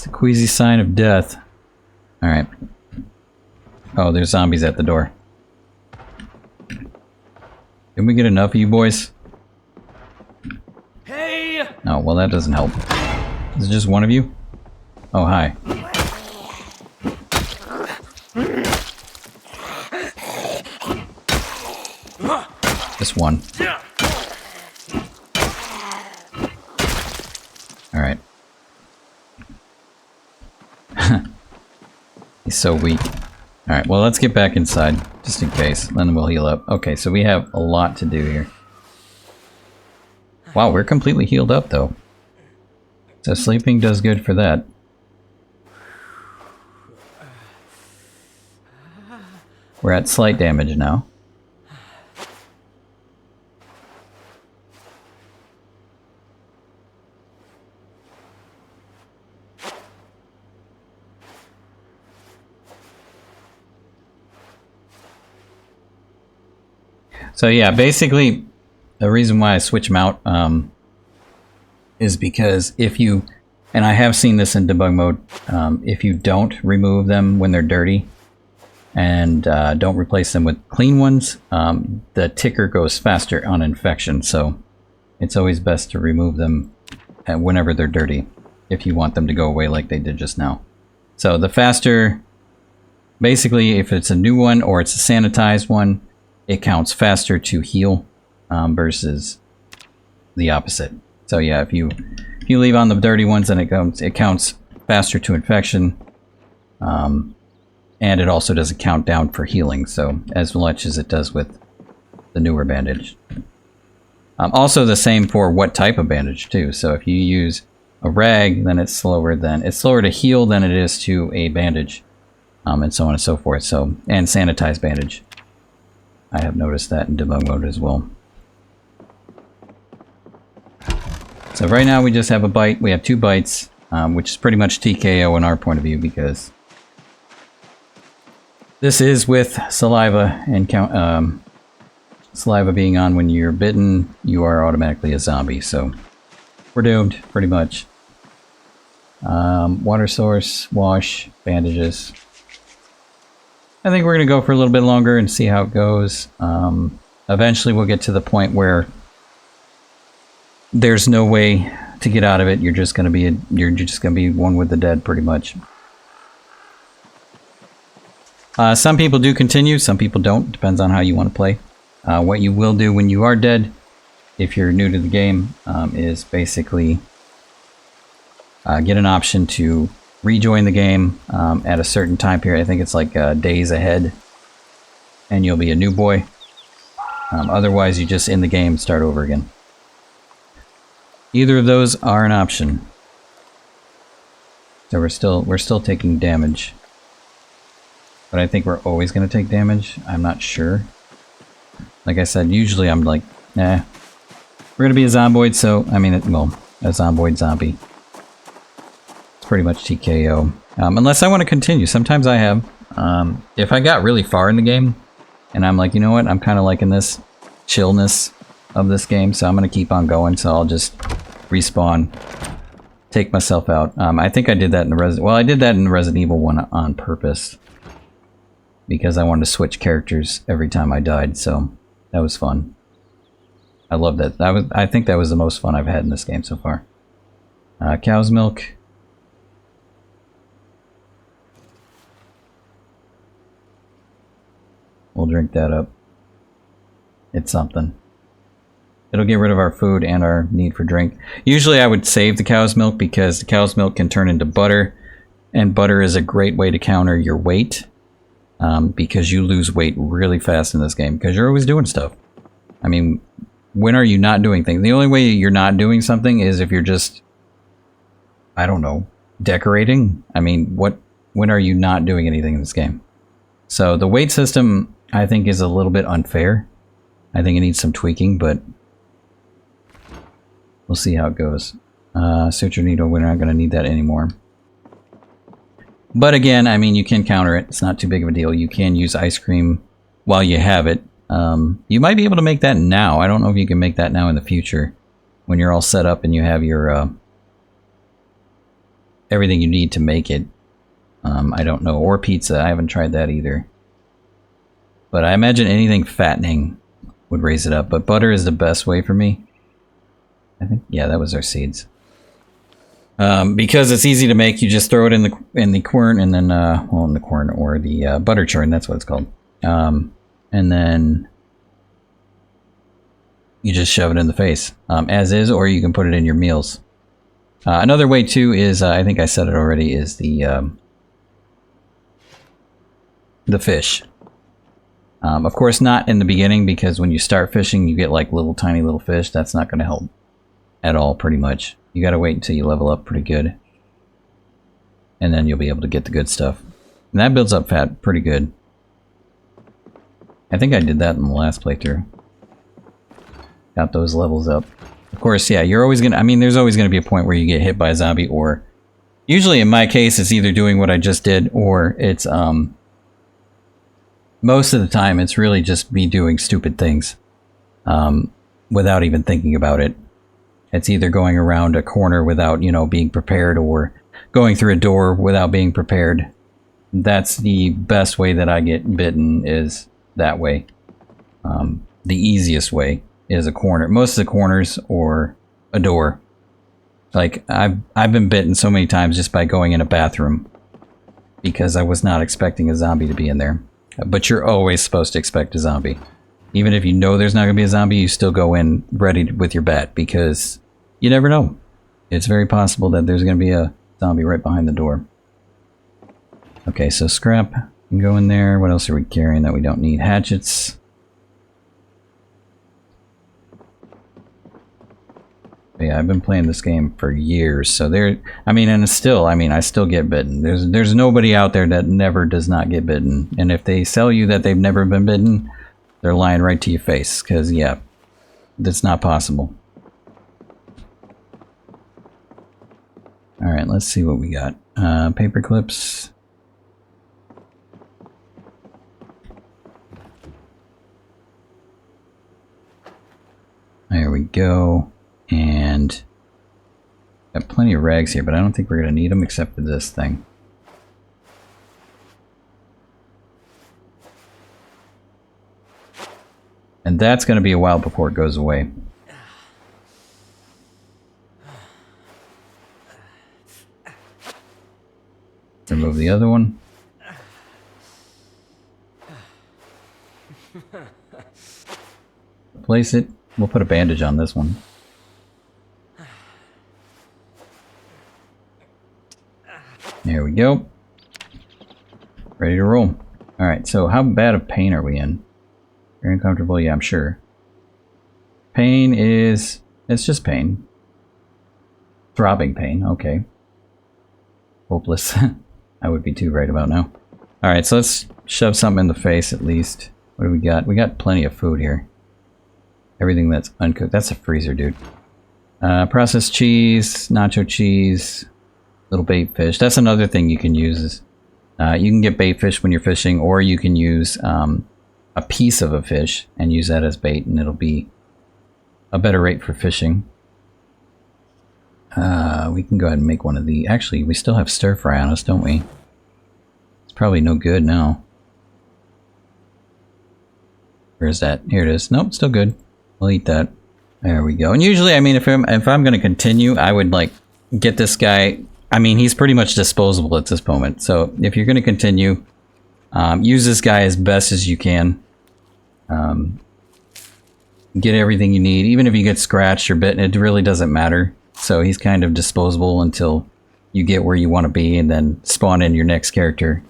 It's a queasy sign of death. Alright. Oh, there's zombies at the door. Didn't we get enough of you boys? Hey! Oh, well that doesn't help. Is it just one of you? Oh, hi. Just one. Alright. He's so weak. Alright, well let's get back inside, just in case. Then we'll heal up. Okay, so we have a lot to do here. Wow, we're completely healed up though. So sleeping does good for that. We're at slight damage now. So yeah, basically, the reason why I switch them out is because if you, and I have seen this in debug mode, if you don't remove them when they're dirty and don't replace them with clean ones, the ticker goes faster on infection. So it's always best to remove them whenever they're dirty if you want them to go away like they did just now. So the faster, basically, if it's a new one or it's a sanitized one, it counts faster to heal versus the opposite. So yeah, if you leave on the dirty ones, then it counts faster to infection, and it also doesn't count down for healing. So as much as it does with the newer bandage. Also the same for what type of bandage too. So if you use a rag, then it's slower to heal than it is to a bandage, and so on and so forth. So and sanitized bandage. I have noticed that in debug mode as well. So right now we just have a bite. We have 2 bites, which is pretty much TKO in our point of view because this is with saliva and saliva being on. When you're bitten, you are automatically a zombie. So we're doomed, pretty much. Water source, wash, bandages. I think we're going to go for a little bit longer and see how it goes. Eventually we'll get to the point where there's no way to get out of it. You're just going to be one with the dead, pretty much. Some people do continue, some people don't. Depends on how you want to play. What you will do when you are dead, if you're new to the game, is basically get an option to rejoin the game at a certain time period. I think it's like days ahead, and you'll be a new boy. Otherwise, you just in the game start over again. Either of those are an option. So we're still taking damage, but I think we're always going to take damage. I'm not sure. Like I said, usually I'm like, nah. We're going to be a zomboid, so I mean, well, a zomboid zombie. Pretty much TKO. Unless I want to continue. Sometimes I have. If I got really far in the game, and I'm like, you know what, I'm kind of liking this chillness of this game, so I'm going to keep on going, so I'll just respawn, take myself out. I think I did that in the I did that in the Resident Evil one on purpose, because I wanted to switch characters every time I died, so that was fun. I love that. I think that was the most fun I've had in this game so far. Cow's milk. We'll drink that up. It's something. It'll get rid of our food and our need for drink. Usually I would save the cow's milk because the cow's milk can turn into butter. And butter is a great way to counter your weight. Because you lose weight really fast in this game. Because you're always doing stuff. I mean, when are you not doing things? The only way you're not doing something is if you're just, I don't know, decorating. I mean, when are you not doing anything in this game? So the weight system, I think, is a little bit unfair. I think it needs some tweaking, but we'll see how it goes. Suture needle, we're not going to need that anymore. But again, I mean, you can counter it. It's not too big of a deal. You can use ice cream while you have it. You might be able to make that now. I don't know if you can make that now in the future. When you're all set up and you have your everything you need to make it. I don't know. Or pizza. I haven't tried that either. But I imagine anything fattening would raise it up. But butter is the best way for me. I think, yeah, that was our seeds. Because it's easy to make, you just throw it in the quern and then, well, in the quern or the butter churn, that's what it's called. And then you just shove it in the face, as is, or you can put it in your meals. Another way too is, I think I said it already, is the fish. Of course, not in the beginning, because when you start fishing, you get like tiny little fish. That's not going to help at all, pretty much. You got to wait until you level up pretty good, and then you'll be able to get the good stuff. And that builds up fat pretty good. I think I did that in the last playthrough. Got those levels up. Of course, yeah, you're always gonna, I mean, there's always gonna be a point where you get hit by a zombie, or usually in my case, it's either doing what I just did, or it's, most of the time, it's really just me doing stupid things, without even thinking about it. It's either going around a corner without, you know, being prepared, or going through a door without being prepared. That's the best way that I get bitten, is that way. The easiest way is a corner. Most of the corners or a door. Like, I've been bitten so many times just by going in a bathroom, because I was not expecting a zombie to be in there. But you're always supposed to expect a zombie. Even if you know there's not going to be a zombie, you still go in ready with your bat, because you never know. It's very possible that there's going to be a zombie right behind the door. Okay, so scrap can go in there. What else are we carrying that we don't need? Hatchets. But yeah, I've been playing this game for years, so there. I mean, and still, I mean, I still get bitten. There's nobody out there that never does not get bitten. And if they sell you that they've never been bitten, they're lying right to your face. Because yeah, that's not possible. All right, let's see what we got. Paper clips. There we go. And got plenty of rags here, but I don't think we're going to need them except for this thing. And that's going to be a while before it goes away. Remove the other one. Replace it. We'll put a bandage on this one. There we go. Ready to roll. Alright, so how bad of pain are we in? Very uncomfortable? Yeah, I'm sure. Pain is... it's just pain. Throbbing pain, okay. Hopeless. I would be too right about now. Alright, so let's shove something in the face at least. What do we got? We got plenty of food here. Everything that's uncooked. That's a freezer, dude. Processed cheese, nacho cheese, little bait fish. That's another thing you can use. Is, you can get bait fish when you're fishing, or you can use a piece of a fish and use that as bait, and it'll be a better rate for fishing. We can go ahead and make one of the... actually, we still have stir fry on us, don't we? It's probably no good now. Where is that? Here it is. Nope, still good. We'll eat that. There we go. And usually, I mean, if I'm going to continue, I would like get this guy. I mean, he's pretty much disposable at this moment. So if you're going to continue, use this guy as best as you can. Get everything you need. Even if you get scratched or bitten, it really doesn't matter. So he's kind of disposable until you get where you want to be, and then spawn in your next character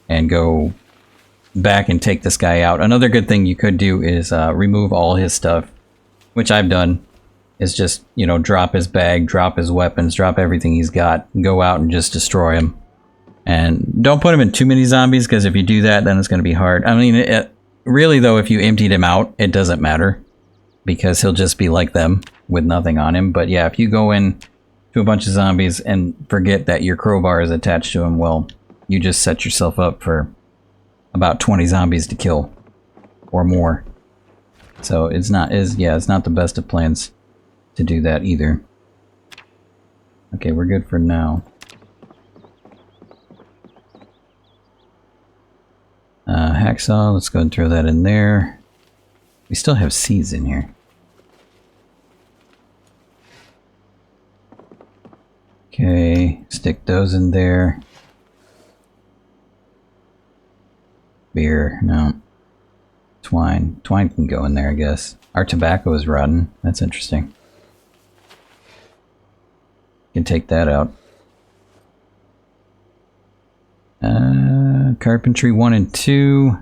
and go back and take this guy out. Another good thing you could do is remove all his stuff, which I've done, is just, you know, drop his bag, drop his weapons, drop everything he's got, go out and just destroy him. And don't put him in too many zombies, because if you do that, then it's going to be hard. I mean, really though, if you emptied him out, it doesn't matter, because he'll just be like them with nothing on him. But yeah, if you go in to a bunch of zombies and forget that your crowbar is attached to him, well, you just set yourself up for about 20 zombies to kill or more. So it's not the best of plans to do that either. Okay, we're good for now. hacksaw. Let's go and throw that in there. We still have seeds in here. Okay, stick those in there. Beer, no. Twine. Twine can go in there, I guess. Our tobacco is rotten. That's interesting. Can take that out. Carpentry 1 and 2.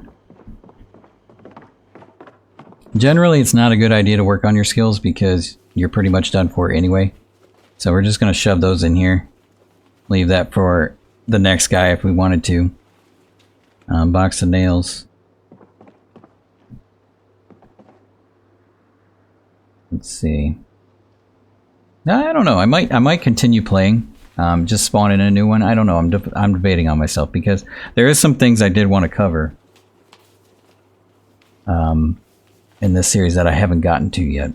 Generally, it's not a good idea to work on your skills because you're pretty much done for anyway. So we're just going to shove those in here. Leave that for the next guy if we wanted to. Box of nails. Let's see. I don't know. I might continue playing. Just spawn in a new one. I don't know. I'm debating on myself because there is some things I did want to cover in this series that I haven't gotten to yet.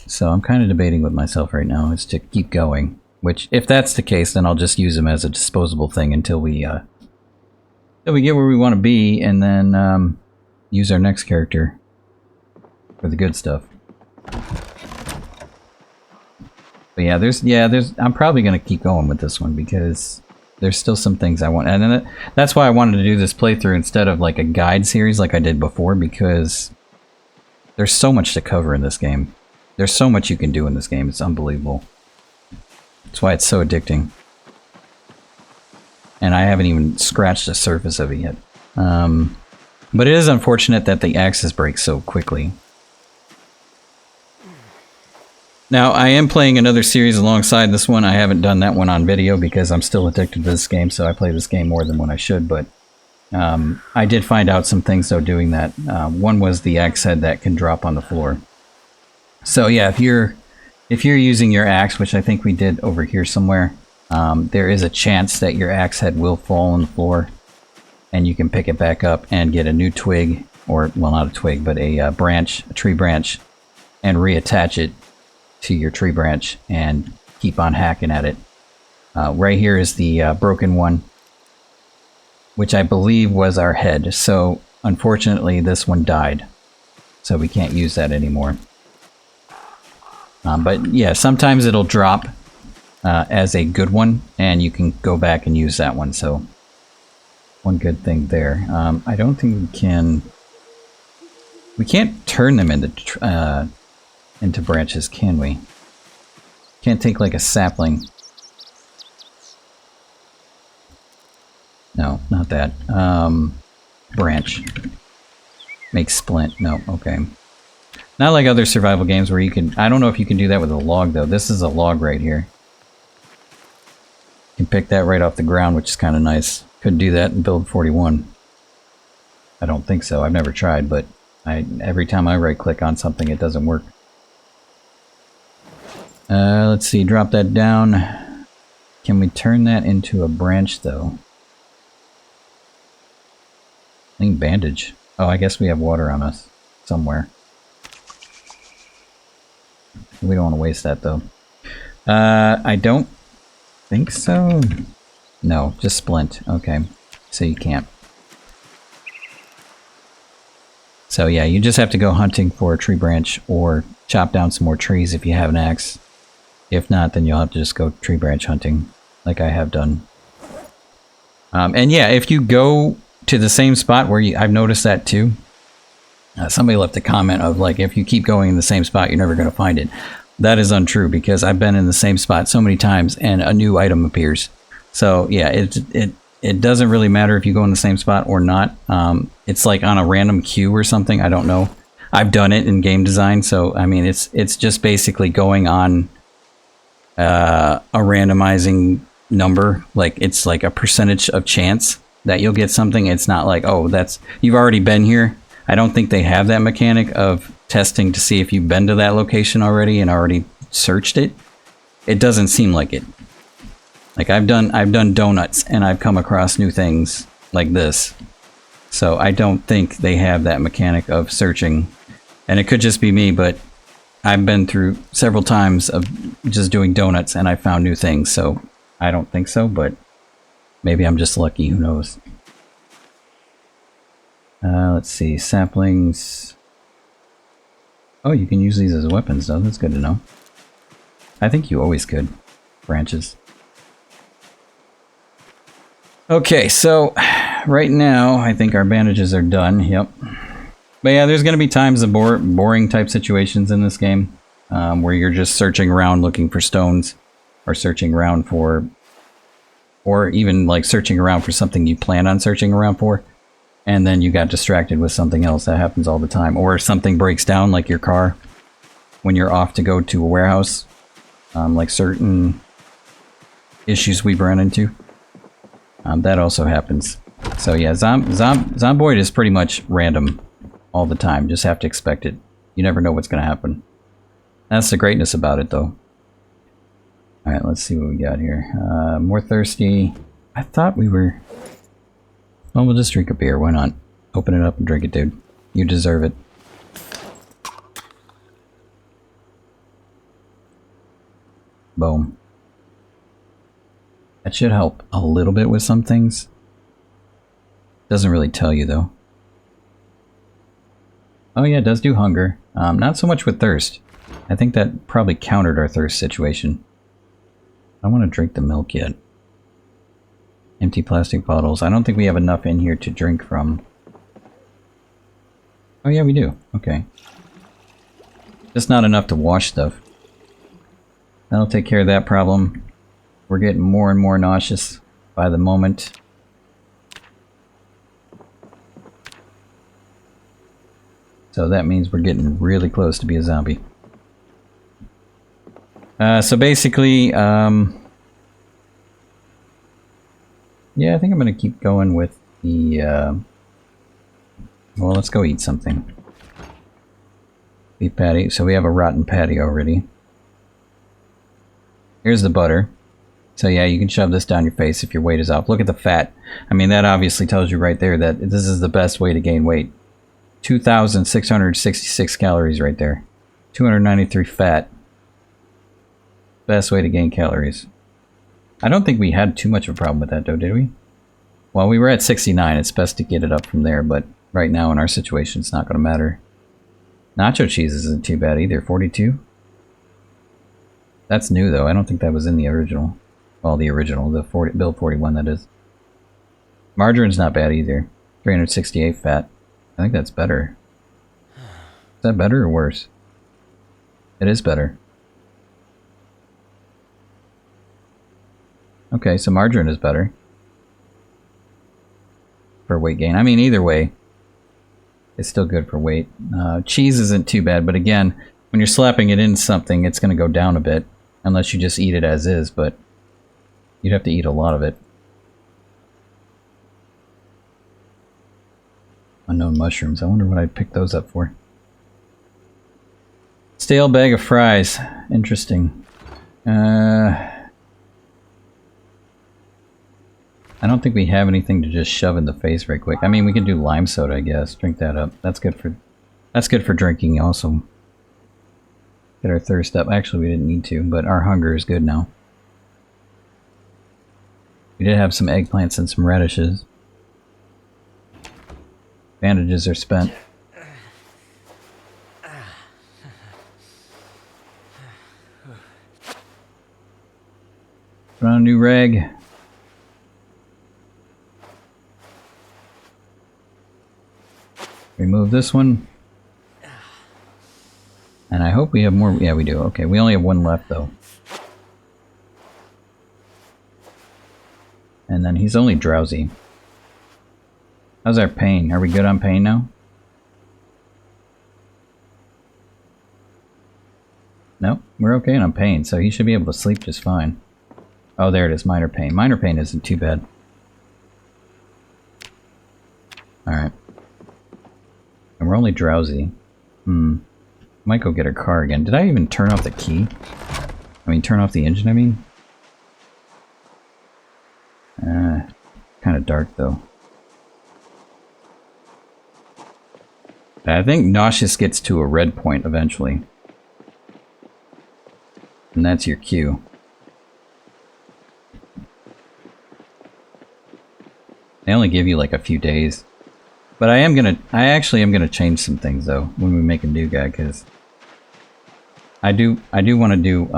So I'm kind of debating with myself right now is to keep going. Which, if that's the case, then I'll just use them as a disposable thing until we get where we want to be, and then use our next character for the good stuff. But yeah, I'm probably gonna keep going with this one because there's still some things I want, and then that's why I wanted to do this playthrough instead of like a guide series like I did before, because there's so much to cover in this game. There's so much you can do in this game. It's unbelievable. That's why it's so addicting. And I haven't even scratched the surface of it yet. But it is unfortunate that the axes break so quickly. Now, I am playing another series alongside this one. I haven't done that one on video because I'm still addicted to this game, so I play this game more than when I should, but I did find out some things, though, doing that. One was the axe head that can drop on the floor. So, yeah, if you're using your axe, which I think we did over here somewhere, there is a chance that your axe head will fall on the floor, and you can pick it back up and get a new twig, or, well, not a twig, but a branch, a tree branch, and reattach it to your tree branch and keep on hacking at it. Right here is the broken one, which I believe was our head. So unfortunately this one died, so we can't use that anymore. But yeah, sometimes it'll drop as a good one and you can go back and use that one. So one good thing there. I don't think we can't turn them into branches, can we? Can't take like a sapling. No, not that. Branch. Make splint. No, okay. Not like other survival games where you can... I don't know if you can do that with a log, though. This is a log right here. You can pick that right off the ground, which is kind of nice. Couldn't do that in Build 41. I don't think so. I've never tried, but every time I right-click on something, it doesn't work. Let's see, drop that down. Can we turn that into a branch, though? I think bandage. Oh, I guess we have water on us somewhere. We don't want to waste that, though. I don't think so. No, just splint. Okay, so you can't. So yeah, you just have to go hunting for a tree branch or chop down some more trees if you have an axe. If not, then you'll have to just go tree branch hunting, like I have done. And yeah, if you go to the same spot where I've noticed that too. Somebody left a comment of like, if you keep going in the same spot, you're never going to find it. That is untrue because I've been in the same spot so many times and a new item appears. So yeah, it doesn't really matter if you go in the same spot or not. It's like on a random queue or something. I don't know. I've done it in game design, so I mean, it's just basically going on a randomizing number. Like it's like a percentage of chance that you'll get something. It's not like, oh, you've already been here. I don't think they have that mechanic of testing to see if you've been to that location already and already searched it. It doesn't seem like it. Like I've done donuts and I've come across new things like this. So I don't think they have that mechanic of searching. And it could just be me, but I've been through several times of just doing donuts and I found new things. So I don't think so, but maybe I'm just lucky. Who knows? Let's see, saplings. Oh, you can use these as weapons though, that's good to know. I think you always could. Branches. Okay, so right now I think our bandages are done, yep. But yeah, there's going to be times of boring type situations in this game where you're just searching around looking for stones or searching around for, or even like searching around for something you plan on searching around for, and then you got distracted with something else. That happens all the time. Or something breaks down, like your car, when you're off to go to a warehouse, like certain issues we've run into. That also happens. So yeah, Zomboid is pretty much random all the time. Just have to expect it. You never know what's going to happen. That's the greatness about it, though. Alright, let's see what we got here. More thirsty. I thought we were... Well, we'll just drink a beer. Why not? Open it up and drink it, dude. You deserve it. Boom. That should help a little bit with some things. Doesn't really tell you, though. Oh yeah, it does do hunger. Not so much with thirst. I think that probably countered our thirst situation. I don't want to drink the milk yet. Empty plastic bottles. I don't think we have enough in here to drink from. Oh yeah, we do. Okay. Just not enough to wash stuff. That'll take care of that problem. We're getting more and more nauseous by the moment. So that means we're getting really close to be a zombie. So basically, yeah, I think I'm going to keep going with the, well, let's go eat something. Beef patty. So we have a rotten patty already. Here's the butter. So yeah, you can shove this down your face if your weight is off. Look at the fat. I mean, that obviously tells you right there that this is the best way to gain weight. 2,666 calories right there. 293 fat. Best way to gain calories. I don't think we had too much of a problem with that though, did we? Well, we were at 69. It's best to get it up from there, but right now in our situation, it's not going to matter. Nacho cheese isn't too bad either. 42? That's new though. I don't think that was in the original. Well, the original, the build 41, that is. Margarine's not bad either. 368 fat. I think that's better. Is that better or worse? It is better. Okay, so margarine is better. For weight gain. I mean, either way, it's still good for weight. Cheese isn't too bad, but again, when you're slapping it in something, it's going to go down a bit. Unless you just eat it as is, but you'd have to eat a lot of it. Unknown mushrooms. I wonder what I'd pick those up for. Stale bag of fries. Interesting. I don't think we have anything to just shove in the face right quick. I mean, we can do lime soda, I guess. Drink that up. That's good for drinking also. Get our thirst up. Actually, we didn't need to, but our hunger is good now. We did have some eggplants and some radishes. Bandages are spent. Put on a new rag. Remove this one. And I hope we have more. Yeah, we do. Okay, we only have one left, though. And then he's only drowsy. How's our pain? Are we good on pain now? No, we're okay on pain, so he should be able to sleep just fine. Oh, there it is, minor pain. Minor pain isn't too bad. Alright. And we're only drowsy. Might go get her car again. Did I even turn off the key? I mean, turn off the engine, I mean? Kind of dark, though. I think nauseous gets to a red point eventually. And that's your cue. They only give you like a few days. But I actually am gonna change some things though when we make a new guy, because I do want to do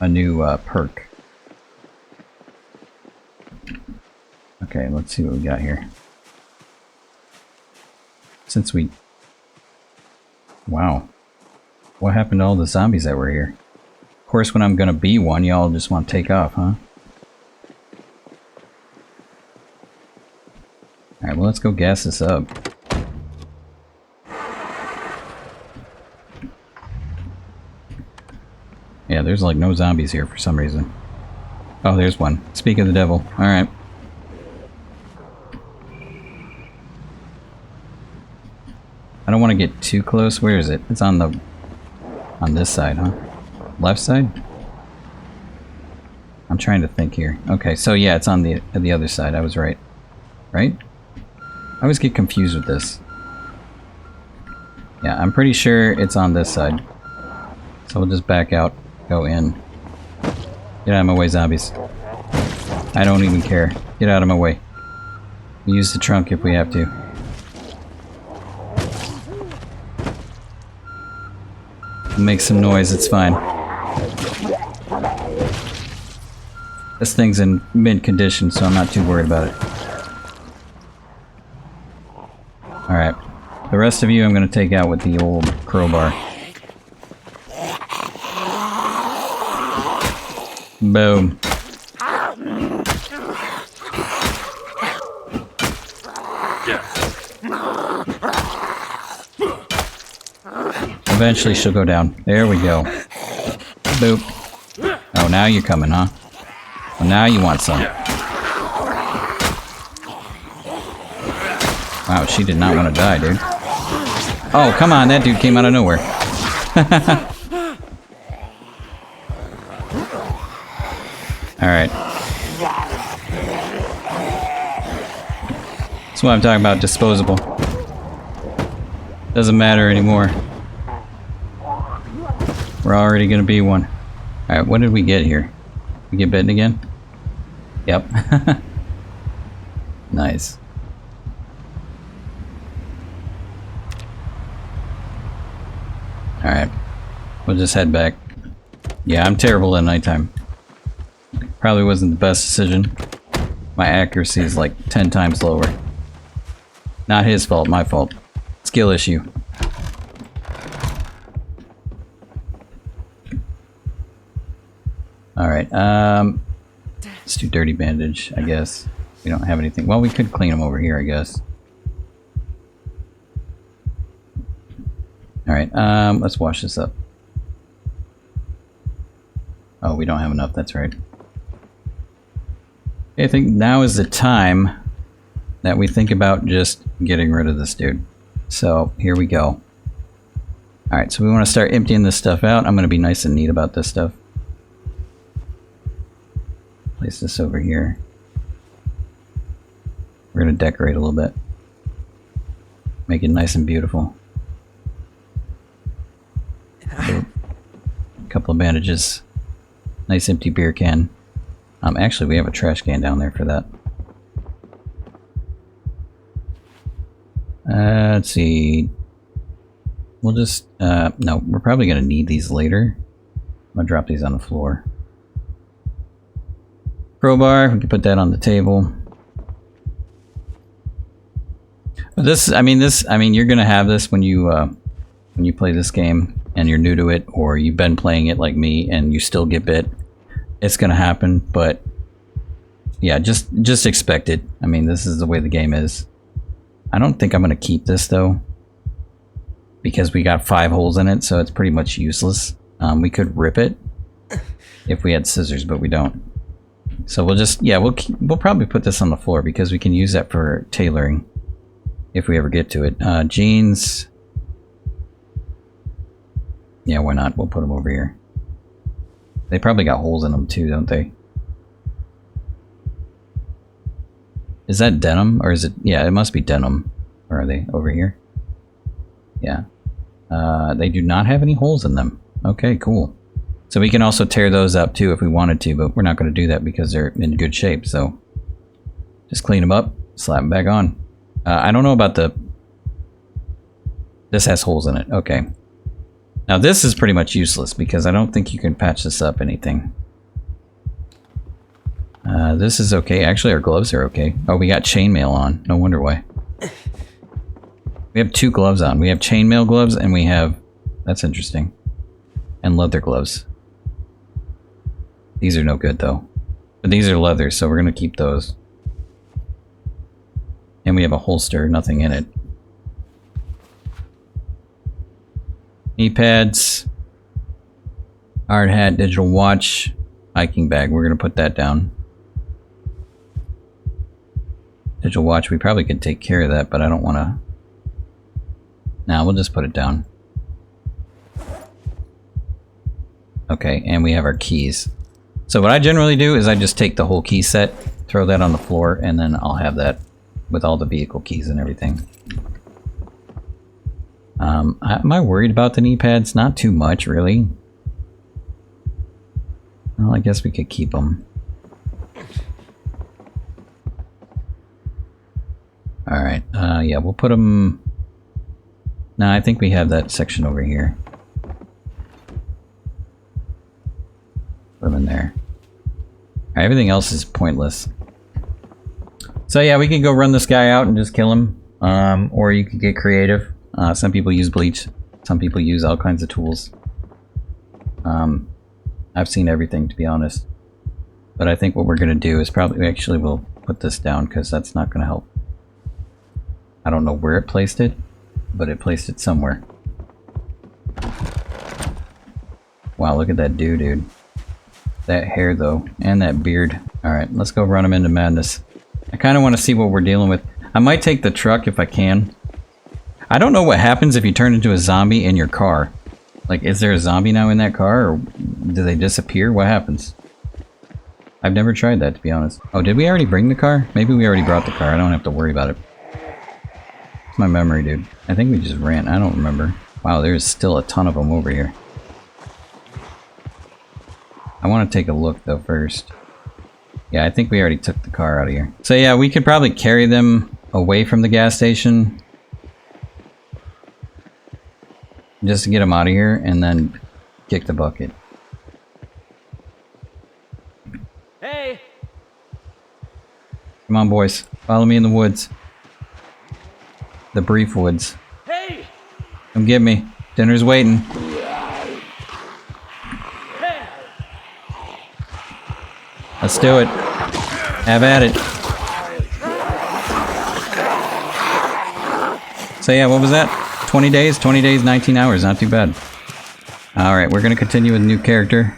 a new perk. Okay, let's see what we got here. Since we... Wow. What happened to all the zombies that were here? Of course, when I'm gonna be one, y'all just want to take off, huh? Alright, well, let's go gas this up. Yeah, there's like no zombies here for some reason. Oh, there's one. Speak of the devil. Alright. I don't want to get too close. Where is it? It's on this side, huh? Left side? I'm trying to think here. Okay, so yeah, it's on the other side. I was right. Right? I always get confused with this. Yeah, I'm pretty sure it's on this side. So we'll just back out, go in. Get out of my way, zombies. I don't even care. Get out of my way. Use the trunk if we have to. Make some noise, it's fine. This thing's in mint condition, so I'm not too worried about it. Alright. The rest of you I'm going to take out with the old crowbar. Boom. Eventually she'll go down. There we go. Boop. Oh, now you're coming, huh? Well, now you want some. Wow, she did not want to die, dude. Oh, come on, that dude came out of nowhere. Alright. That's what I'm talking about, disposable. Doesn't matter anymore. We're already gonna be one. Alright, what did we get here? We get bitten again? Yep. Nice. Alright. We'll just head back. Yeah, I'm terrible at nighttime. Probably wasn't the best decision. My accuracy is like 10 times lower. Not his fault, my fault. Skill issue. Alright, let's do dirty bandage, I guess. We don't have anything. Well, we could clean them over here, I guess. Alright, let's wash this up. Oh, we don't have enough, that's right. I think now is the time that we think about just getting rid of this dude. So, here we go. Alright, so we want to start emptying this stuff out. I'm going to be nice and neat about this stuff. Place this over here. We're going to decorate a little bit. Make it nice and beautiful. A couple of bandages. Nice empty beer can. Actually, we have a trash can down there for that. Let's see. We'll just, no, we're probably going to need these later. I'm going to drop these on the floor. Crowbar, we can put that on the table. I mean, you're going to have this when you play this game and you're new to it, or you've been playing it like me and you still get bit. It's going to happen, but yeah, just expect it. I mean, this is the way the game is. I don't think I'm going to keep this though, because we got 5 holes in it, so it's pretty much useless. We could rip it if we had scissors, but we don't. So we'll just, yeah, we'll probably put this on the floor because we can use that for tailoring if we ever get to it. Jeans. Yeah, why not? We'll put them over here. They probably got holes in them too, don't they? Is that denim? Or is it... Yeah, it must be denim. Or are they over here? Yeah. They do not have any holes in them. Okay, cool. So we can also tear those up too if we wanted to, but we're not going to do that because they're in good shape, so... Just clean them up. slap them back on. I don't know about the... This has holes in it. Okay. Now this is pretty much useless because I don't think you can patch this up anything. This is okay. Actually, our gloves are okay. Oh, we got chainmail on. No wonder why. We have 2 gloves on. We have chainmail gloves and we have... That's interesting. And leather gloves. These are no good though. But these are leather, so we're going to keep those. And we have a holster, nothing in it. Knee pads. Hard hat, digital watch, hiking bag. We're going to put that down. Digital watch, we probably could take care of that, but I don't want to... Nah, we'll just put it down. Okay, and we have our keys. So what I generally do is I just take the whole key set, throw that on the floor, and then I'll have that with all the vehicle keys and everything. Am I worried about the knee pads? Not too much, really. Well, I guess we could keep them. Alright, yeah, we'll put them... No, I think we have that section over here. Put them in there. Alright, everything else is pointless. So yeah, we could go run this guy out and just kill him. Or you could get creative. Some people use bleach. Some people use all kinds of tools. I've seen everything, to be honest. But I think what we're going to do is probably... Actually, we'll put this down because that's not going to help. I don't know where it placed it, but it placed it somewhere. Wow, look at that dude. That hair, though, and that beard. Alright, let's go run him into madness. I kind of want to see what we're dealing with. I might take the truck if I can. I don't know what happens if you turn into a zombie in your car. Like, is there a zombie now in that car, or do they disappear? What happens? I've never tried that, to be honest. Oh, did we already bring the car? Maybe we already brought the car. I don't have to worry about it. It's my memory, dude. I think we just ran. I don't remember. Wow, there's still a ton of them over here. I want to take a look, though, first. Yeah, I think we already took the car out of here. So yeah, we could probably carry them away from the gas station. Just to get them out of here, and then kick the bucket. Hey! Come on, boys. Follow me in the woods. The brief woods. Hey! Come get me. Dinner's waiting. Hey! Let's do it. Have at it. So yeah, what was that? 20 days? 20 days, 19 hours. Not too bad. Alright, we're going to continue with a new character.